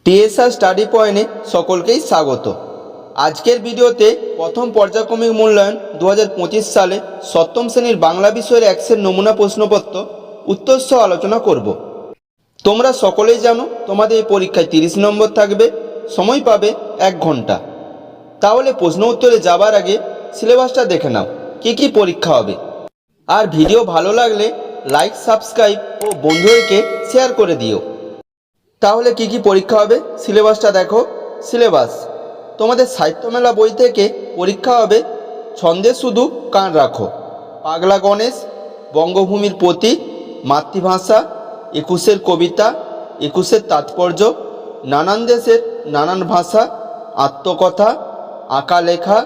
TSR study পয়েন্টে সকলকেই স্বাগত। আজকের ভিডিওতে প্রথম পর্যায়ক্রমিক মূল্যায়ন 2025 সালে সপ্তম শ্রেণীর বাংলা বিষয়ের এক্সের নমুনা প্রশ্নপত্র উত্তর সহ আলোচনা করব। তোমরা সকলেই জানো তোমাদের এই পরীক্ষায় 30 নম্বর থাকবে, সময় পাবে 1 ঘন্টা। তাহলে প্রশ্ন উত্তরে যাবার আগে সিলেবাসটা দেখে নাও, কি পরীক্ষা হবে। আর ভিডিও ভালো লাগলে লাইক, সাবস্ক্রাইব ও বন্ধুদেরকে শেয়ার করে দিও। তাহলে কি পরীক্ষা হবে সিলেবাসটা দেখো। সিলেবাস: তোমাদের সাহিত্যমেলা বই থেকে পরীক্ষা হবে ছন্দে শুধু কান রাখো, পাগলা গণেশ, বঙ্গভূমির প্রতি, মাতৃভাষা, 21-এর কবিতা, 21-এর তাৎপর্য, নানান দেশের নানান ভাষা, আত্মকথা, আঁকা লেখা,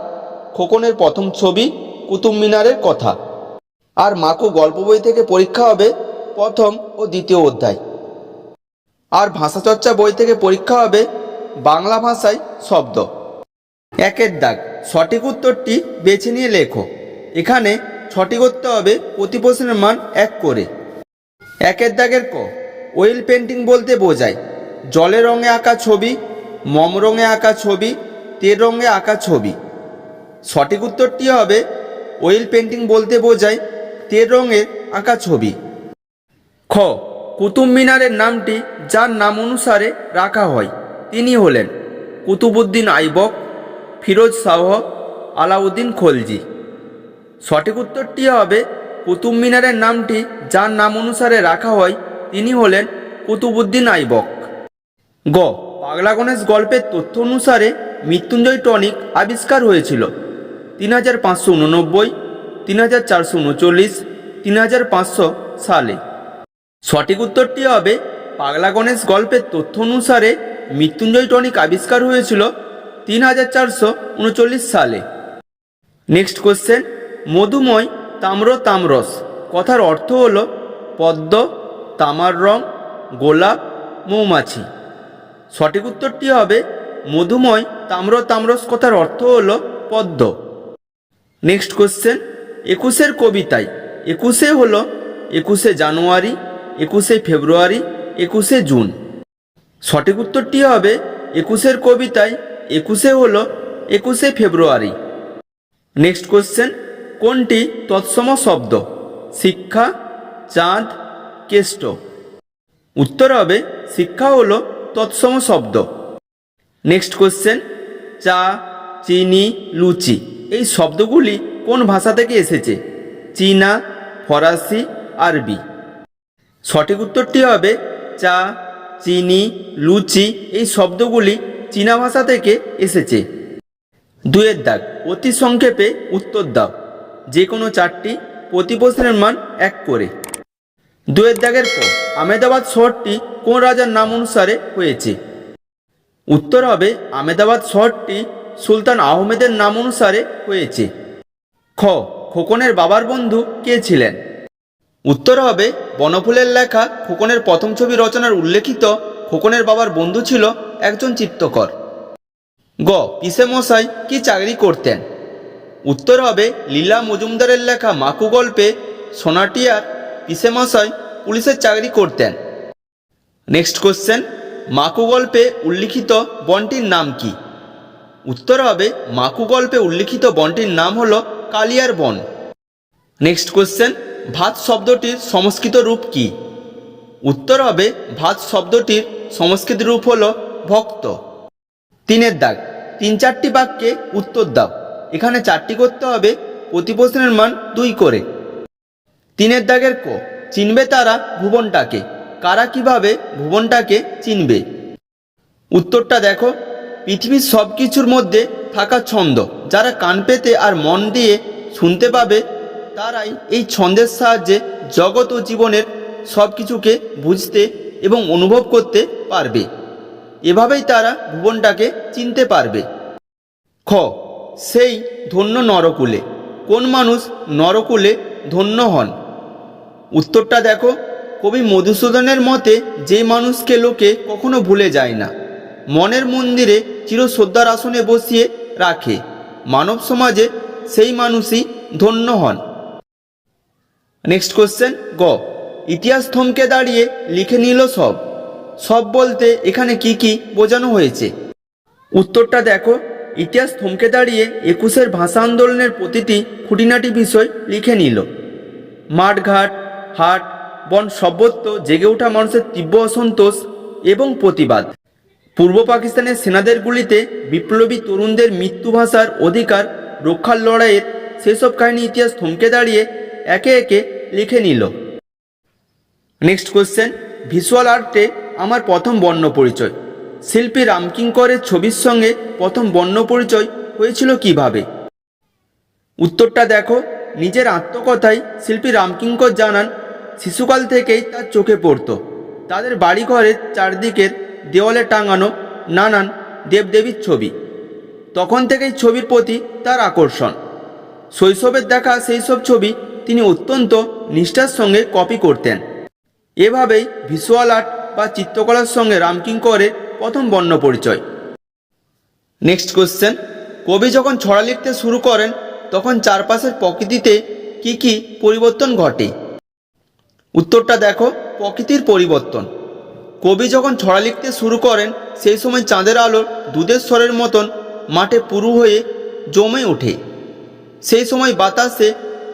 খোকনের প্রথম ছবি, কুতুব মিনারের কথা। আর মাকু গল্প বই থেকে পরীক্ষা হবে প্রথম ও দ্বিতীয় অধ্যায়। আর ভাষাচর্চা বই থেকে পরীক্ষা হবে বাংলা ভাষায় শব্দ। 1-এর দাগ: সঠিক উত্তরটি বেছে নিয়ে লেখো। এখানে সঠিক উত্তর হবে প্রতি প্রশ্নের মান 1 করে। 1-এর দাগের ক: অয়েল পেন্টিং বলতে বোঝায় জলের রঙে আঁকা ছবি, মোম রঙে আঁকা ছবি, তেল রঙে আঁকা ছবি। সঠিক উত্তরটি হবে অয়েল পেন্টিং বলতে বোঝায় তেল রঙের আঁকা ছবি। খ: কুতুব মিনারের নামটি যার নাম অনুসারে রাখা হয় তিনি হলেন কুতুবউদ্দিন আইবক, ফিরোজ শাহ, আলাউদ্দিন খলজি। সঠিক উত্তরটি হবে কুতুব মিনারের নামটি যার নাম অনুসারে রাখা হয় তিনি হলেন কুতুবউদ্দিন আইবক। গ: পাগলা গণেশ গল্পের তথ্য অনুসারে মৃত্যুঞ্জয় টনিক আবিষ্কার হয়েছিল 3589, 3439, 3500 সালে। সঠিক উত্তরটি হবে পাগলা গণেশ গল্পের তথ্য অনুসারে মৃত্যুঞ্জয় টনিক আবিষ্কার হয়েছিল 3439 সালে। নেক্সট কোশ্চেন: মধুময় তাম্রতামরস কথার অর্থ হল পদ্ম, তামার রং, গোলাপ, মৌমাছি। সঠিক উত্তরটি হবে মধুময় তাম্রতামরস কথার অর্থ হল পদ্ম। নেক্সট কোশ্চেন: 21-এর কবিতায় 21-এ হল 21শে জানুয়ারি, 21শে ফেব্রুয়ারি, 21শে জুন। সঠিক উত্তরটি হবে 21-এর কবিতায় 21শে হল 21শে ফেব্রুয়ারি। নেক্সট কোশ্চেন: কোনটি তৎসম শব্দ? শিক্ষা, চাঁদ, কেষ্ট। উত্তর হবে শিক্ষা হল তৎসম শব্দ। নেক্সট কোশ্চেন: চা, চিনি, লুচি এই শব্দগুলি কোন ভাষা থেকে এসেছে? চীনা, ফরাসি, আরবি। সঠিক উত্তরটি হবে চা, চিনি, লুচি এই শব্দগুলি চীনা ভাষা থেকে এসেছে। 2-এর দাগ: অতি সংক্ষেপে উত্তর দাও। যে কোনো 4টি, প্রতি প্রশ্নের মান 1 করে। 2-এর দাগের ক: আমেদাবাদ শহরটি কোন রাজার নাম অনুসারে হয়েছে? উত্তর হবে আমেদাবাদ শহরটি সুলতান আহমেদের নাম অনুসারে হয়েছে। খ: খোকনের বাবার বন্ধু কে ছিলেন? উত্তর হবে বনফুলের লেখা খোকনের প্রথম ছবি রচনার উল্লেখিত খোকনের বাবার বন্ধু ছিল একজন চিত্রকর। গ: পিসে মশাই কি চাকরি করতেন? উত্তর হবে লীলা মজুমদারের লেখা মাকু গল্পে সোনাটিয়ার পিসে মশাই পুলিশের চাকরি করতেন। নেক্সট কোশ্চেন: মাকু গল্পে উল্লিখিত বনটির নাম কি? উত্তর হবে মাকু গল্পে উল্লিখিত বনটির নাম হল কালিয়ার বন। নেক্সট কোশ্চেন: ভাত শব্দটির সংস্কৃত রূপ কি? উত্তর হবে ভাত শব্দটির সংস্কৃত রূপ হল ভক্ত। 3-এর দাগ: 3-4টি বাক্যে উত্তর দাও। এখানে 4টি করতে হবে, প্রতি প্রশ্নের মান 2 করে। 3-এর দাগের ক: চিনবে তারা ভুবনটাকে, কারা কিভাবে ভুবনটাকে চিনবে? উত্তরটা দেখো। পৃথিবীর সব কিছুর মধ্যে থাকা ছন্দ যারা কান পেতে আর মন দিয়ে শুনতে পাবে তারাই এই ছন্দের সাহায্যে জগৎ ও জীবনের সব কিছুকে বুঝতে এবং অনুভব করতে পারবে। এভাবেই তারা ভুবনটাকে চিনতে পারবে। খ: সেই ধন্য নরকুলে, কোন মানুষ নরকুলে ধন্য হন? উত্তরটা দেখো। কবি মধুসূদনের মতে যে মানুষকে লোকে কখনো ভুলে যায় না, মনের মন্দিরে চিরশ্রদ্ধার আসনে বসিয়ে রাখে, মানব সমাজে সেই মানুষই ধন্য হন। নেক্সট কোশ্চেন: গ: ইতিহাস থমকে দাঁড়িয়ে লিখে নিল সব, সব বলতে এখানে কি কি বোঝানো হয়েছে? উত্তরটা দেখো, ইতিহাস থমকে দাঁড়িয়ে 21-এর ভাষা আন্দোলনের প্রতিটি খুঁটিনাটি বিষয় লিখে নিল। মাঠঘাট, হাট, বন সর্বত্র জেগে ওঠা মানুষের তীব্র অসন্তোষ এবং প্রতিবাদ। পূর্ব পাকিস্তানের সেনাদের গুলিতে বিপ্লবী তরুণদের মৃত্যু ভাষার অধিকার রক্ষার লড়াইয়ের সেসব কাহিনী ইতিহাস থমকে দাঁড়িয়ে একে একে লিখে নিল। নেক্সট কোশ্চেন, ভিজুয়াল আর্টে আমার প্রথম বর্ণ পরিচয়। শিল্পী রামকিঙ্করের ছবির সঙ্গে প্রথম বর্ণ পরিচয় হয়েছিল কিভাবে? উত্তরটা দেখো, নিজের আত্মকথায় শিল্পী রামকিঙ্কর জানান, শিশুকাল থেকেই তার চোখে পড়ত তাদের বাড়িঘরের চারদিকের দেওয়ালে টাঙানো নানান দেবদেবীর ছবি। তখন থেকেই ছবির প্রতি তার আকর্ষণ। শৈশবের দেখা সেই সব ছবি তিনি অত্যন্ত নিষ্ঠার সঙ্গে কপি করতেন। এভাবেই ভিজুয়াল আর্ট বা চিত্রকলার সঙ্গে রামকিঙ্করের প্রথম বর্ণ পরিচয়। নেক্সট কোশ্চেন, কবি যখন ছড়া লিখতে শুরু করেন তখন চারপাশের প্রকৃতিতে কি কি পরিবর্তন ঘটে? উত্তরটা দেখো, প্রকৃতির পরিবর্তন। কবি যখন ছড়া লিখতে শুরু করেন সেই সময় চাঁদের আলো দুধের স্বরের মতন মাঠে পুরু হয়ে জমে ওঠে। সেই সময় বাতাসে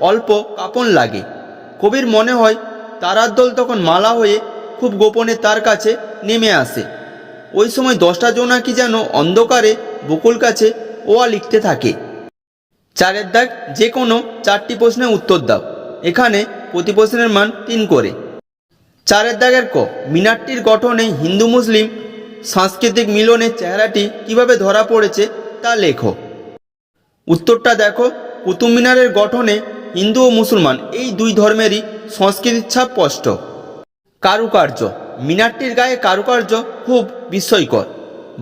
অল্প কাঁপন লাগে। কবির মনে হয় তারার দল তখন মালা হয়ে খুব গোপনে তার কাছে নেমে আসে। ওই সময় 10টা জোনাকি যেন অন্ধকারে বকুল কাছে ওয়া লিখতে থাকে। 4-এর দাগ, যে কোনো 4টি প্রশ্নের উত্তর দাও। এখানে প্রতি প্রশ্নের মান 3 করে। 4-এর দাগের ক, মিনারটির গঠনে হিন্দু মুসলিম সাংস্কৃতিক মিলনের চেহারাটি কিভাবে ধরা পড়েছে তা লেখো। উত্তরটা দেখো, কুতুব মিনারের গঠনে হিন্দু ও মুসলমান এই দুই ধর্মেরই সংস্কৃতির ছাপ স্পষ্ট। কারুকার্য, মিনারটির গায়ে কারুকার্য খুব বিস্ময়কর।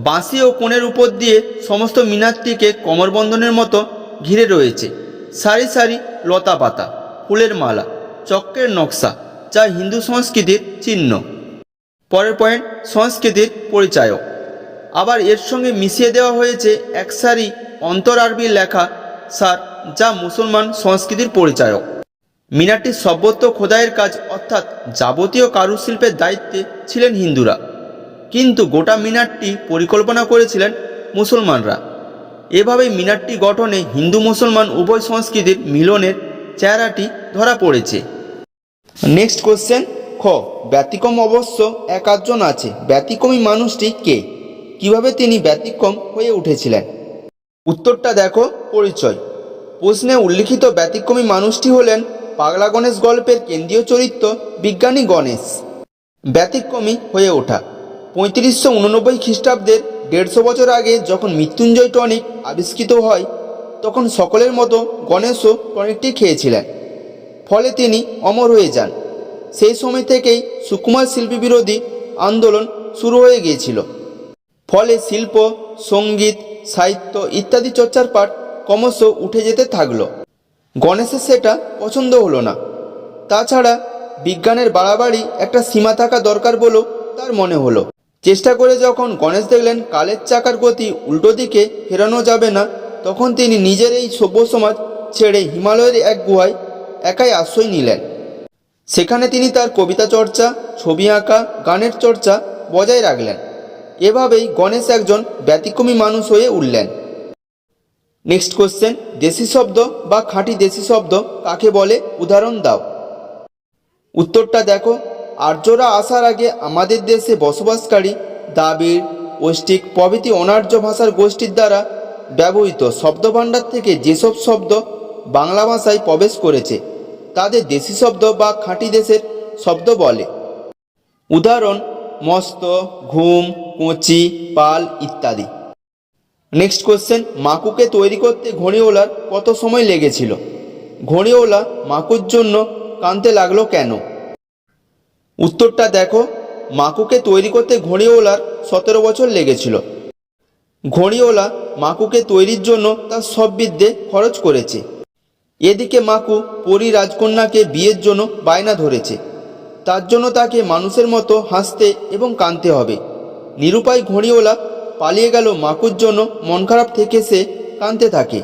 বাঁশি ও কোণের উপর দিয়ে সমস্ত মিনারটিকে কমরবন্ধনের মতো ঘিরে রয়েছে। সারি সারি লতা পাতা, ফুলের মালা, চক্রের নকশা, যা হিন্দু সংস্কৃতির চিহ্ন। পরের পয়েন্ট, সংস্কৃতির পরিচায়ক। আবার এর সঙ্গে মিশিয়ে দেওয়া হয়েছে এক সারি অন্তর আরবি লেখা সার, যা মুসলমান সংস্কৃতির পরিচায়ক। মিনারটির সর্বত্র খোদাইয়ের কাজ অর্থাৎ যাবতীয় কারুশিল্পের দায়িত্বে ছিলেন হিন্দুরা, কিন্তু গোটা মিনারটি পরিকল্পনা করেছিলেন মুসলমানরা। এভাবেই মিনারটি গঠনে হিন্দু মুসলমান উভয় সংস্কৃতির মিলনের চেহারাটি ধরা পড়েছে। নেক্সট কোশ্চেন, খ, ব্যতিক্রম অবশ্য এক আধজন আছে, ব্যতিক্রমী মানুষটি কে? কিভাবে তিনি ব্যতিক্রম হয়ে উঠেছিলেন? উত্তরটা দেখো, পরিচয়। প্রশ্নে উল্লিখিত ব্যতিক্রমী মানুষটি হলেন পাগলা গণেশ গল্পের কেন্দ্রীয় চরিত্র বিজ্ঞানী গণেশ। ব্যতিক্রমী হয়ে ওঠা, 3589 খ্রিস্টাব্দের 150 বছর আগে যখন মৃত্যুঞ্জয় টনিক আবিষ্কৃত হয় তখন সকলের মতো গণেশও টনিকটি খেয়েছিলেন। ফলে তিনি অমর হয়ে যান। সেই সময় থেকেই সুকুমার শিল্পী বিরোধী আন্দোলন শুরু হয়ে গিয়েছিল। ফলে শিল্প, সঙ্গীত, সাহিত্য ইত্যাদি চর্চার পাঠ ক্রমশ উঠে যেতে থাকলো। গণেশের সেটা পছন্দ হলো না। তাছাড়া বিজ্ঞানের বাড়াবাড়ি একটা সীমা থাকা দরকার বলেও তার মনে হলো। চেষ্টা করে যখন গণেশ দেখলেন কালের চাকার গতি উল্টো দিকে ফেরানো যাবে না, তখন তিনি নিজের এই সভ্য সমাজ ছেড়ে হিমালয়ের এক গুহায় একাই আশ্রয় নিলেন। সেখানে তিনি তার কবিতা চর্চা, ছবি আঁকা, গানের চর্চা বজায় রাখলেন। এভাবেই গণেশ একজন ব্যতিক্রমী মানুষ হয়ে উঠলেন। নেক্সট কোশ্চেন, দেশি শব্দ বা খাঁটি দেশি শব্দ কাকে বলে? উদাহরণ দাও। উত্তরটা দেখো, আর্যরা আসার আগে আমাদের দেশে বসবাসকারী দ্রাবিড়, অস্ট্রিক প্রভৃতি অনার্য ভাষার গোষ্ঠীর দ্বারা ব্যবহৃত শব্দভাণ্ডার থেকে যেসব শব্দ বাংলা ভাষায় প্রবেশ করেছে তাদের দেশি শব্দ বা খাঁটি দেশের শব্দ বলে। উদাহরণ, মস্ত, ঘুম, কচি, পাল ইত্যাদি। নেক্সট কোশ্চেন, মাকুকে তৈরি করতে ঘড়িওয়ালার কত সময় লেগেছিল? ঘড়িওয়ালা মাকুর জন্য কাঁদতে লাগলো কেন? উত্তরটা দেখো, মাকুকে তৈরি করতে ঘড়িওয়ালার 17 বছর লেগেছিল। ঘড়িওয়ালা মাকুকে তৈরির জন্য তার সব বিদ্যে খরচ করেছে। এদিকে মাকু পরী রাজকন্যাকে বিয়ের জন্য বায়না ধরেছে। তার জন্য তাকে মানুষের মতো হাসতে এবং কাঁদতে হবে। নিরুপায় ঘড়িওয়ালা পালিয়ে গেল মাকুর জন্য মন খারাপ থেকে সে কাঁদতে থাকে।